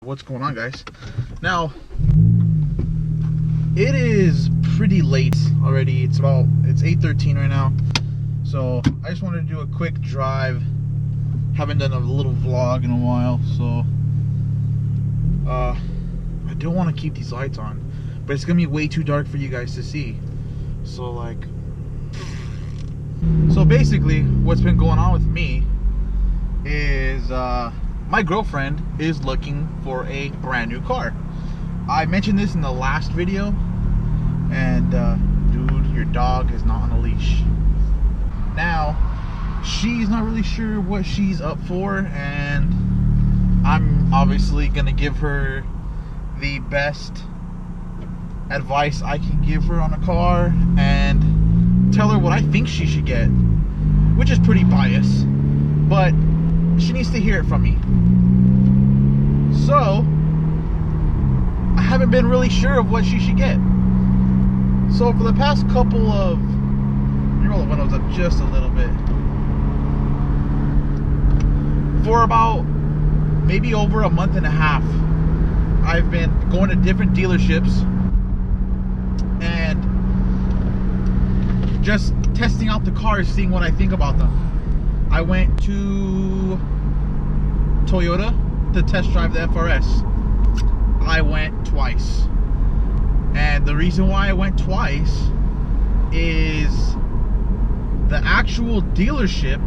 What's going on, guys? Now it is pretty late already. It's 8:13 right now, so I just wanted to do a quick drive. Haven't done a little vlog in a while, so I don't want to keep these lights on, but it's gonna be way too dark for you guys to see. So basically what's been going on with me is my girlfriend is looking for a brand new car. I mentioned this in the last video, and dude, your dog is not on a leash. Now, she's not really sure what she's up for, and I'm obviously gonna give her the best advice I can give her on a car and tell her what I think she should get, which is pretty biased, but she needs to hear it from me. So I haven't been really sure of what she should get. So for the past couple of, let me roll the windows up just a little bit. For about maybe over a month and a half, I've been going to different dealerships and just testing out the cars, seeing what I think about them. I went to Toyota to test drive the FRS. I went twice. And the reason why I went twice is the actual dealership,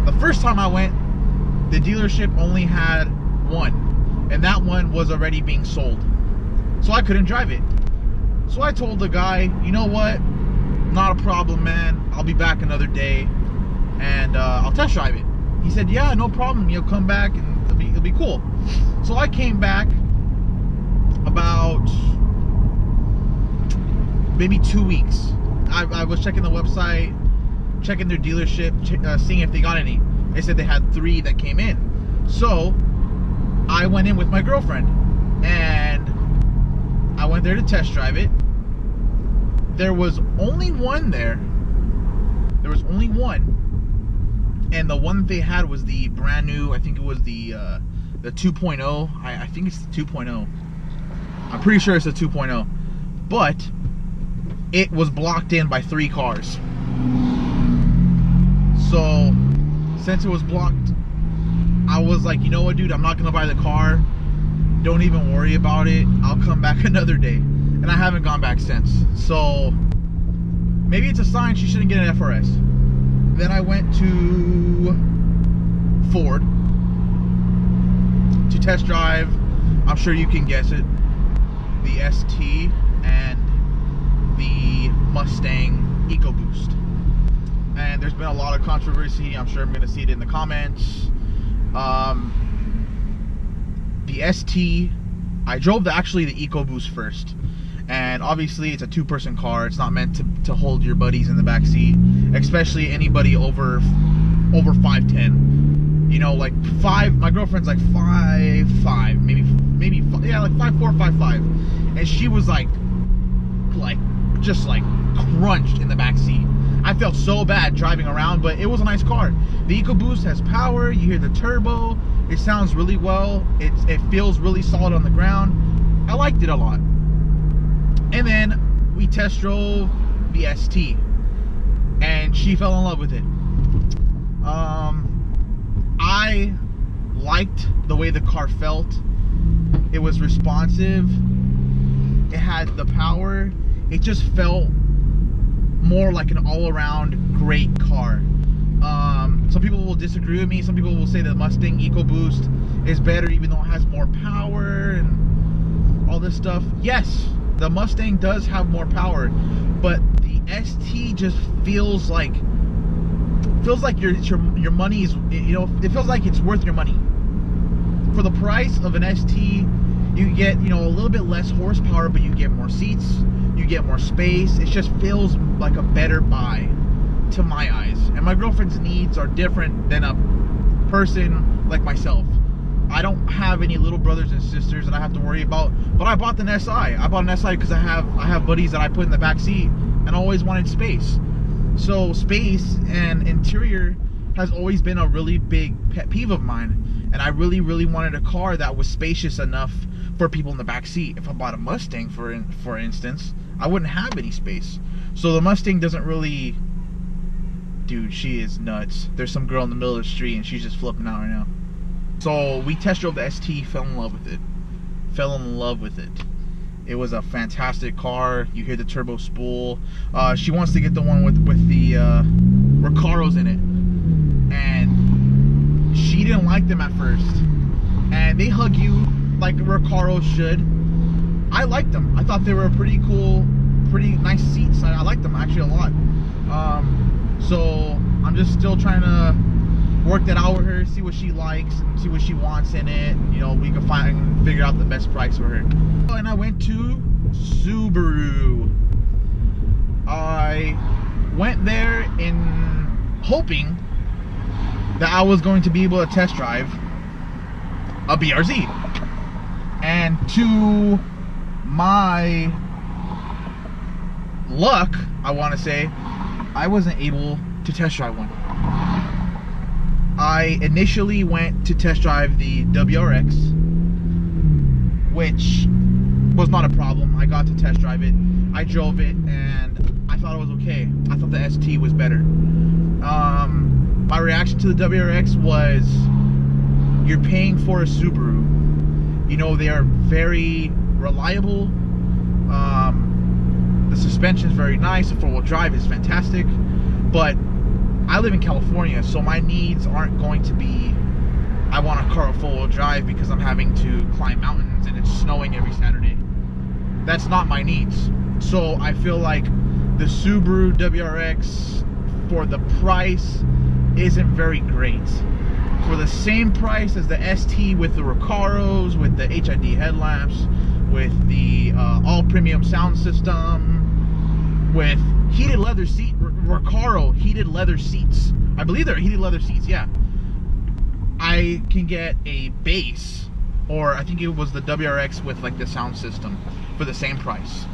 the first time I went, the dealership only had one, and that one was already being sold, so I couldn't drive it. So I told the guy, you know what, not a problem, man, I'll be back another day and I'll test drive it. He said, yeah, no problem, you'll come back and it'll be cool. So I came back about maybe 2 weeks. I was checking the website, checking their dealership, seeing if they got any. They said they had 3 that came in. So I went in with my girlfriend and I went there to test drive it. There was only one there. There was only one. And the one they had was the brand new, I think it was the 2.0. I think it's the 2.0. I'm pretty sure it's the 2.0. But it was blocked in by 3 cars. So since it was blocked, I was like, you know what, dude, I'm not gonna buy the car. Don't even worry about it. I'll come back another day. And I haven't gone back since. So maybe it's a sign she shouldn't get an FRS. Then I went to Ford to test drive, I'm sure you can guess it, the ST and the Mustang EcoBoost. And there's been a lot of controversy. I'm sure I'm gonna see it in the comments. The ST, I drove actually the EcoBoost first, and obviously it's a 2-person car. It's not meant to hold your buddies in the back seat, especially anybody over 5'10". You know, like 5. My girlfriend's like 5'5", maybe yeah, like 5'4", 5'5", and she was like just crunched in the back seat. I felt so bad driving around, but it was a nice car. The EcoBoost has power. You hear the turbo. It sounds really well. It feels really solid on the ground. I liked it a lot. And then we test drove the ST, and she fell in love with it. I liked the way the car felt. It was responsive. It had the power. It just felt more like an all-around great car. Some people will disagree with me. Some people will say that Mustang EcoBoost is better even though it has more power and all this stuff. Yes, the Mustang does have more power, but the ST just feels like your money is, you know, it feels like it's worth your money. For the price of an ST, you get, you know, a little bit less horsepower, but you get more seats, you get more space. It just feels like a better buy to my eyes. And my girlfriend's needs are different than a person like myself. I don't have any little brothers and sisters that I have to worry about, but I bought an SI. I bought an SI because I have buddies that I put in the back seat and always wanted space. So space and interior has always been a really big pet peeve of mine. and I really wanted a car that was spacious enough for people in the back seat. If I bought a Mustang, for instance, I wouldn't have any space. So the Mustang doesn't really... Dude, she is nuts. There's some girl in the middle of the street and she's just flipping out right now. So we test drove the ST, fell in love with it. It was a fantastic car. You hear the turbo spool. She wants to get the one with the Recaros in it, and she didn't like them at first. And they hug you like Recaros should. I liked them. I thought they were pretty cool, pretty nice seats. I liked them actually a lot. So I'm just still trying to work that out with her, see what she likes and see what she wants in it. You know, we can figure out the best price for her. And I went to Subaru. I went there in hoping that I was going to be able to test drive a BRZ. And to my luck, I want to say, I wasn't able to test drive one. I initially went to test drive the WRX, which was not a problem. I got to test drive it. I drove it and I thought it was okay. I thought the ST was better. My reaction to the WRX was, you're paying for a Subaru. You know, they are very reliable. The suspension is very nice. The four-wheel drive is fantastic. But I live in California, so my needs aren't going to be, I want a car with four-wheel drive because I'm having to climb mountains and it's snowing every Saturday. That's not my needs. So I feel like the Subaru WRX, for the price, isn't very great. For the same price as the ST with the Recaros, with the HID headlamps, with the all premium sound system, with heated leather seat, Recaro heated leather seats. I believe they're heated leather seats, yeah. I can get a base, or I think it was the WRX with like the sound system for the same price.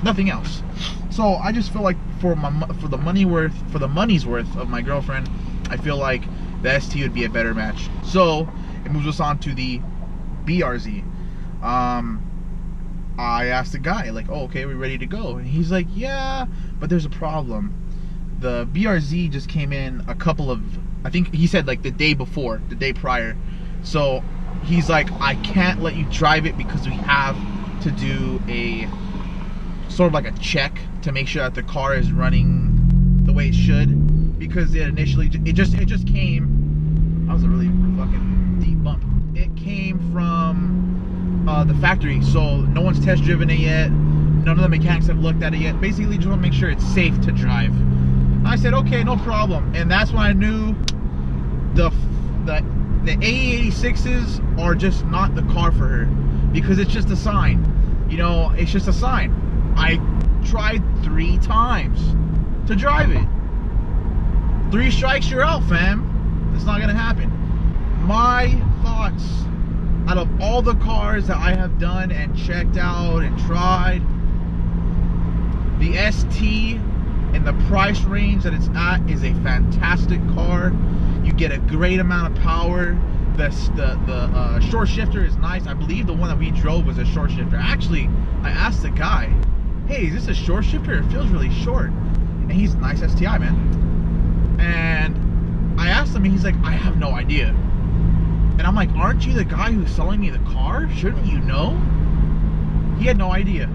Nothing else. So I just feel like for the money's worth of my girlfriend, I feel like the ST would be a better match. So it moves us on to the BRZ. I asked the guy, like, oh, okay, are we ready to go? And he's like, yeah, but there's a problem. The BRZ just came in a couple of, I think he said like the day prior. So he's like, I can't let you drive it because we have to do a sort of like a check to make sure that the car is running the way it should, because it initially, it just came, that was a really fucking deep bump. It came from the factory, so no one's test driven it yet. None of the mechanics have looked at it yet. Basically, just want to make sure it's safe to drive. I said, okay, no problem. And that's when I knew the AE86s are just not the car for her, because it's just a sign. You know, it's just a sign. I tried 3 times to drive it. 3 strikes, you're out, fam. It's not gonna happen. My thoughts, out of all the cars that I have done and checked out and tried, the ST in the price range that it's at is a fantastic car. You get a great amount of power. The short shifter is nice. I believe the one that we drove was a short shifter. Actually, I asked the guy, hey, is this a short shifter? It feels really short. And he's a nice STI, man. And I asked him, and he's like, I have no idea. And I'm like, aren't you the guy who's selling me the car? Shouldn't you know? He had no idea.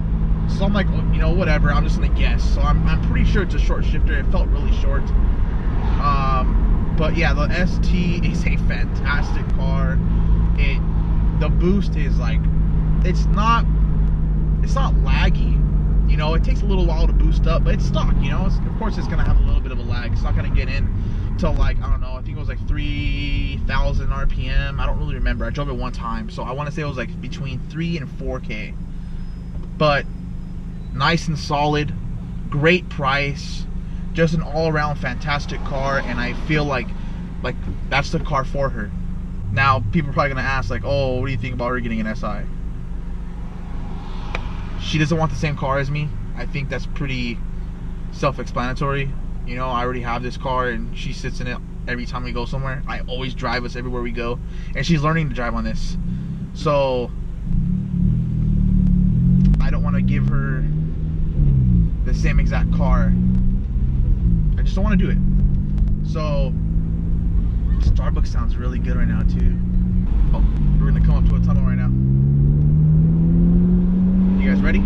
So I'm like, well, you know, whatever, I'm just gonna guess. So I'm pretty sure it's a short shifter. It felt really short. But yeah, the ST is a fantastic car. The boost is like, it's not laggy. You know, it takes a little while to boost up, but it's stock, you know. Of course it's gonna have a little bit of a lag. It's not gonna get in till, like, I don't know, I think it was like 3,000 RPM. I don't really remember. I drove it one time, so I want to say it was like between 3 and 4K. But nice and solid, great price, just an all-around fantastic car, and I feel like that's the car for her. Now people are probably gonna ask, like, oh, what do you think about her getting an SI? She doesn't want the same car as me. I think that's pretty self-explanatory. You know, I already have this car and she sits in it every time we go somewhere. I always drive us everywhere we go, and she's learning to drive on this. So I don't want to give her the same exact car. I just don't want to do it. So Starbucks sounds really good right now too. Oh, we're gonna come up to a tunnel right now. You guys ready?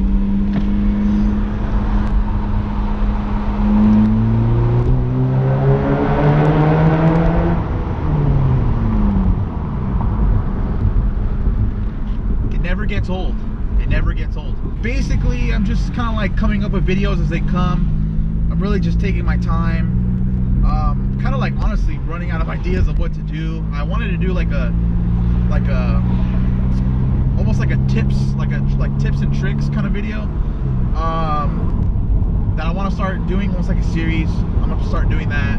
It never gets old. It never gets old. Basically, I'm just kind of like coming up with videos as they come. I'm really just taking my time. Kind of like honestly running out of ideas of what to do. I wanted to do like a almost like a tips and tricks kind of video. That I want to start doing almost like a series. I'm gonna start doing that,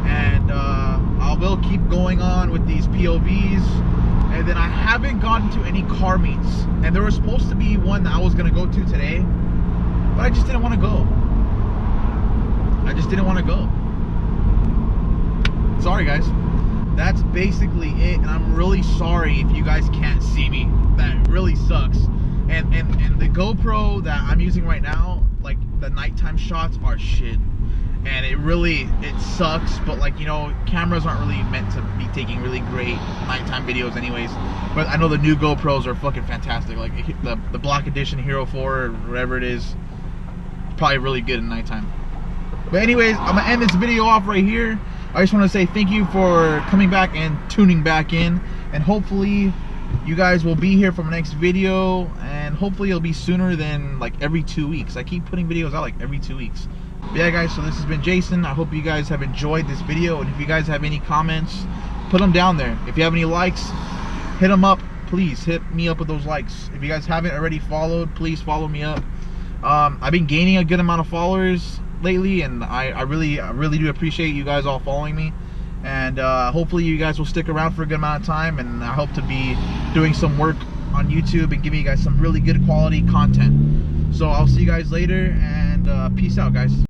and I will keep going on with these POVs. And then I haven't gotten to any car meets, and there was supposed to be one that I was gonna go to today, but I just didn't want to go. I just didn't want to go. Sorry guys, that's basically it, and I'm really sorry if you guys can't see me. That really sucks. And the GoPro that I'm using right now, like the nighttime shots are shit, and it sucks. But like, you know, cameras aren't really meant to be taking really great nighttime videos anyways. But I know the new GoPros are fucking fantastic. Like the Black Edition Hero 4 or whatever it is, probably really good in nighttime. But anyways, I'm gonna end this video off right here. I just want to say thank you for coming back and tuning back in, and hopefully you guys will be here for my next video, and hopefully it'll be sooner than like every 2 weeks. I keep putting videos out like every 2 weeks. But yeah guys, so this has been Jason. I hope you guys have enjoyed this video, and if you guys have any comments, put them down there. If you have any likes, hit them up. Please hit me up with those likes. If you guys haven't already followed, please follow me up. I've been gaining a good amount of followers lately, and I really do appreciate you guys all following me, and hopefully you guys will stick around for a good amount of time, and I hope to be doing some work on YouTube and giving you guys some really good quality content. So I'll see you guys later, and peace out guys.